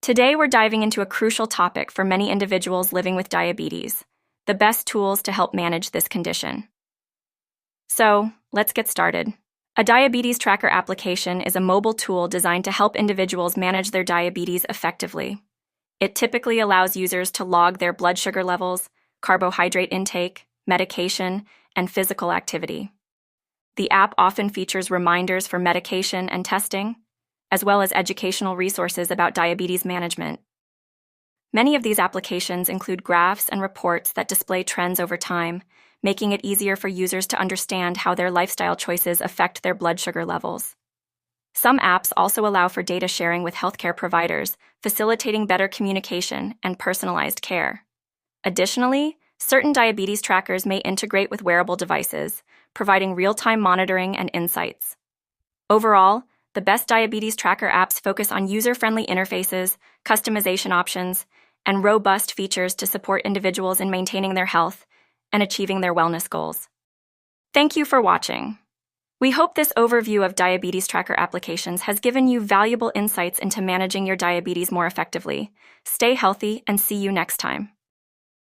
Today, we're diving into a crucial topic for many individuals living with diabetes: the best tools to help manage this condition. So, let's get started. A diabetes tracker application is a mobile tool designed to help individuals manage their diabetes effectively. It typically allows users to log their blood sugar levels, carbohydrate intake, medication, and physical activity. The app often features reminders for medication and testing, as well as educational resources about diabetes management. Many of these applications include graphs and reports that display trends over time, making it easier for users to understand how their lifestyle choices affect their blood sugar levels. Some apps also allow for data sharing with healthcare providers, facilitating better communication and personalized care. Additionally, certain diabetes trackers may integrate with wearable devices, providing real-time monitoring and insights. Overall, the best diabetes tracker apps focus on user-friendly interfaces, customization options, and robust features to support individuals in maintaining their health and achieving their wellness goals. Thank you for watching. We hope this overview of diabetes tracker applications has given you valuable insights into managing your diabetes more effectively. Stay healthy and see you next time.